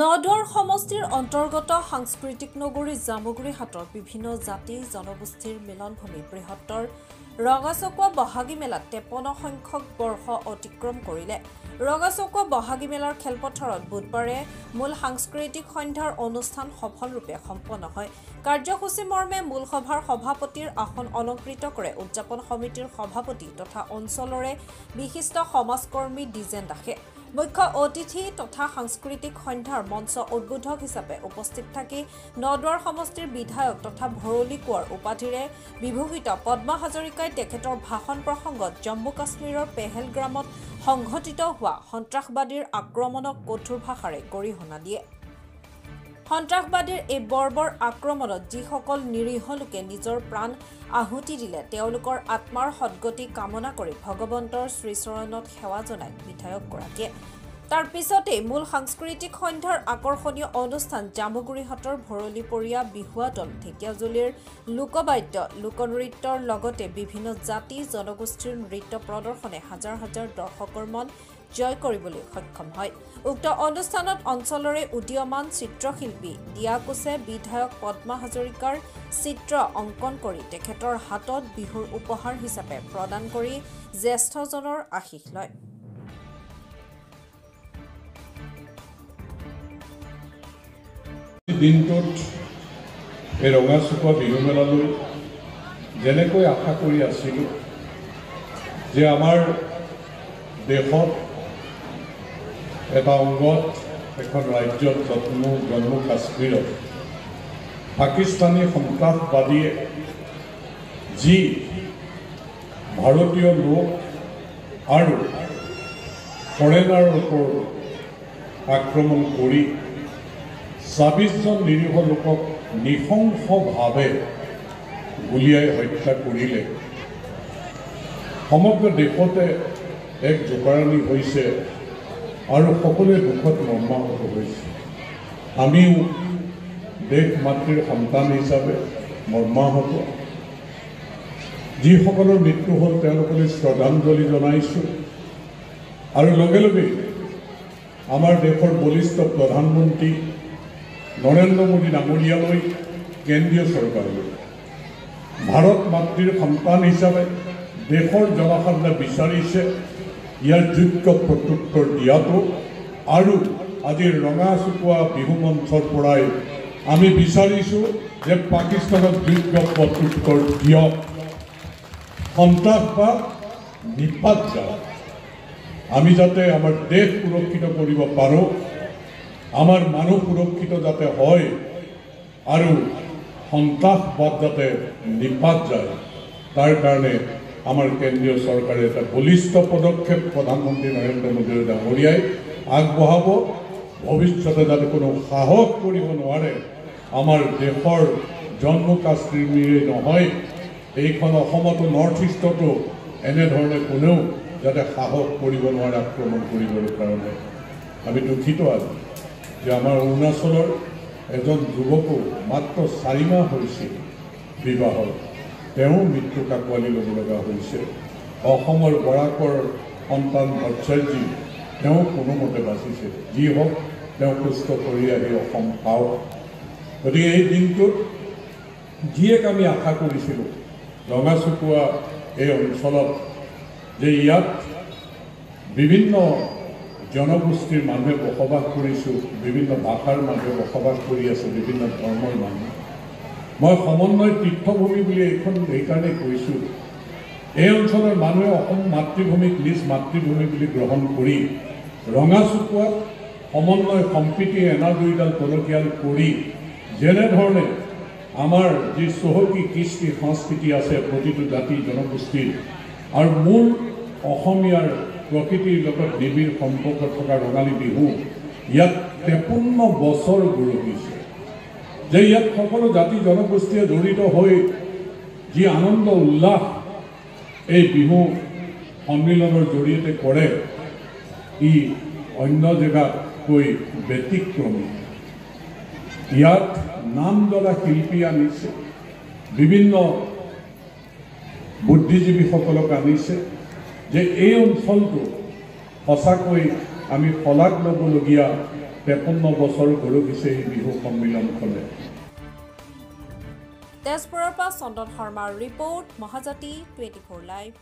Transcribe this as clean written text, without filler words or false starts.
নদৰ সমষ্টিৰ অন্তৰ্গত সাংস্কৃতিক নগৰী জামুগুৰি হাটৰ বিভিন্ন জাতি জনগোষ্ঠীৰ মিলনভূমি বৃহত্তৰ ৰঙাচকুৱা বহাগী মেলাত 53 সংখ্যক বৰ্ষ অতিক্ৰম কৰিলে। ৰঙাচকুৱা বহাগী মেলাৰ খেলপথাৰত বুধবাৰে মূল সাংস্কৃতিক সন্ধ্যাৰ অনুষ্ঠান সফলৰূপে সম্পন্ন হয়। কাৰ্যসূচী মৰ্মে মূল সভাৰ সভাপতিৰ আসন অলংকৃত কৰে উদযাপন সমিতিৰ সভাপতি তথা অঞ্চলৰে বিশিষ্ট সমাজকৰ্মী দ্বিজেন দাসে। মুখ্য অতিথি তথা সাংস্কৃতিক সন্ধ্যাৰ মঞ্চ উদ্বোধক হিচাপে উপস্থিত থাকি নদৱাৰ সমষ্টিৰ বিধায়ক তথা ভৰলী কোঁৱৰ উপাধিৰে বিভূষিত পদ্মা হাজৰিকাই তেখেতৰ ভাষণ প্ৰসংগত জম্মু কাশ্মীৰৰ পেহেলগ্ৰামত সংঘটিত হোৱা সন্ত্ৰাসবাদীৰ আক্ৰমণক কঠোৰ ভাষাৰে গৰিহণা দিয়ে। সন্ত্ৰাসবাদীৰ এই বৰ্বৰ আক্ৰমণত যিসকল নিৰীহ লোকে নিজৰ প্ৰাণ আহুতি দিলে তেওঁলোকৰ আত্মাৰ সদ্গতি কামনা কৰি ভগৱন্তৰ শ্ৰীচৰণত সেৱা জনায় বিধায়কগৰাকীয়ে। তাৰ পিছতেই মূল সাংস্কৃতিক সন্ধ্যাৰ আকৰ্ষণীয় অনুষ্ঠান জামুগুৰি হাটৰ ভৰলীপৰীয়া বিহুৱা দল ঢেকীয়াজুলিৰ লোকবাদ্য লোকনৃত্যৰ লগতে বিভিন্ন জাতি জনগোষ্ঠীৰ নৃত্য প্ৰদৰ্শনে হাজাৰ হাজাৰ দৰ্শকৰ মন জয় কৰিবলৈ সক্ষম হয়। উক্ত অনুষ্ঠানত অঞ্চলৰে উদীয়মান চিত্ৰশিল্পী দিয়া কোচে বিধায়ক পদ্মা হাজৰিকাৰ চিত্ৰ অংকন কৰি তেখেতৰ হাতত বিহুৰ উপহাৰ হিচাপে প্ৰদান কৰি জ্যেষ্ঠজনৰ আশীষ লয়। দিনটোত এই ৰঙাচকুৱা বিহু মেলালৈ যেনেকৈ আশা কৰি আছিলোঁ যে আমাৰ দেশত এটা অংগত এখন ৰাজ্যত জম্মু কাশ্মীৰত পাকিস্তানী সন্ত্ৰাসবাদীয়ে যি ভাৰতীয় লোক আৰু ফৰেনাৰৰ ওপৰত আক্ৰমণ কৰি ২৬জন নিৰীহ লোকক নৃশংসভাৱে গুলীয়াই হত্যা কৰিলে সমগ্ৰ দেশতে এক জোকাৰণি হৈছে আৰু সকলোৱে দুখত মৰ্মাহত হৈছে। আমিও দেশ মাতৃৰ সন্তান হিচাপে মৰ্মাহত। যিসকলৰ মৃত্যু হ'ল তেওঁলোকলৈ শ্ৰদ্ধাঞ্জলি জনাইছোঁ আৰু লগে লগে আমাৰ দেশৰ বলিষ্ঠ প্ৰধানমন্ত্ৰী নৰেন্দ্ৰ মোদী ডাঙৰীয়ালৈ কেন্দ্ৰীয় চৰকাৰলৈ ভাৰত মাতৃৰ সন্তান হিচাপে দেশৰ জনসাধাৰণে বিচাৰিছে ইয়াৰ যোগ্য প্ৰত্যুত্তৰ দিয়াটো আৰু আজিৰ ৰঙাচকুৱা বিহু মঞ্চৰ পৰাই আমি বিচাৰিছোঁ যে পাকিস্তানত যোগ্য প্ৰত্যুত্তৰ দিয়ক, সন্ত্ৰাসবাদ নিপাত যাওক, আমি যাতে আমাৰ দেশ সুৰক্ষিত কৰিব পাৰোঁ, আমাৰ মানুহ সুৰক্ষিত যাতে হয় আৰু সন্ত্ৰাসবাদ যাতে নিপাত যায় তাৰ কাৰণে আমাৰ কেন্দ্ৰীয় চৰকাৰে এটা বলিষ্ঠ পদক্ষেপ প্ৰধানমন্ত্ৰী নৰেন্দ্ৰ মোদী ডাঙৰীয়াই আগবঢ়াব। ভৱিষ্যতে যাতে কোনো সাহস কৰিব নোৱাৰে আমাৰ দেশৰ জম্মু কাশ্মীৰেই নহয় এইখন অসমতো নৰ্থ ইষ্টতো এনেধৰণে কোনেও যাতে সাহস কৰিব নোৱাৰে আক্ৰমণ কৰিবৰ কাৰণে। আমি দুখিত আজি যে আমাৰ অৰুণাচলৰ এজন যুৱকো মাত্ৰ 4 মাহ হৈছিল বিবাহৰ, তেওঁ মৃত্যু কাকোৱালি ল'ব লগা হৈছে। অসমৰ বৰাকৰ সন্তান ভট্টাচাৰ্যী তেওঁ কোনোমতে বাচিছে। যি হওক তেওঁ সুস্থ কৰি আহি অসম পাওক। গতিকে এই দিনটোত যিয়েক আমি আশা কৰিছিলোঁ ৰঙাচকুৱা এই অঞ্চলত যে ইয়াত বিভিন্ন জনগোষ্ঠীৰ মানুহে বসবাস কৰিছোঁ, বিভিন্ন ভাষাৰ মানুহে বসবাস কৰি আছে, বিভিন্ন ধৰ্মৰ মানুহ। মই সমন্বয় তীৰ্থভূমি বুলি এইখন সেইকাৰণে কৈছোঁ, এই অঞ্চলৰ মানুহে অসম মাতৃভূমিক নিজ মাতৃভূমি বুলি গ্ৰহণ কৰি ৰঙাচুকুৱাত সমন্বয় সম্প্ৰীতি এনাজৰীডাল টনকিয়াল কৰি যেনেধৰণে আমাৰ যি চহকী কৃষ্টি সংস্কৃতি আছে প্ৰতিটো জাতি জনগোষ্ঠীৰ আৰু মূল অসমীয়াৰ প্ৰকৃতিৰ লগত নিবিড় সম্পৰ্ক থকা ৰঙালী বিহু ইয়াত 53 বছৰ গৌৰৱিছে, যে ইয়াত সকলো জাতি জনগোষ্ঠীয়ে জড়িত হৈ যি আনন্দ উল্লাস এই বিহু সন্মিলনৰ জৰিয়তে কৰে ই অন্য জেগাতকৈ ব্যতিক্ৰমী। ইয়াত নাম জ্বলা শিল্পী আনিছে, বিভিন্ন বুদ্ধিজীৱীসকলক আনিছে, যে এই অঞ্চলটো সঁচাকৈ আমি শলাগ ল'বলগীয়া 53 বছৰ গৌৰৱিছে এই বিহু সন্মিলনখনে। তেজপুৰৰ পৰা চন্দন শৰ্মাৰ ৰিপৰ্ট, মহাজাতি 24 লাইভ।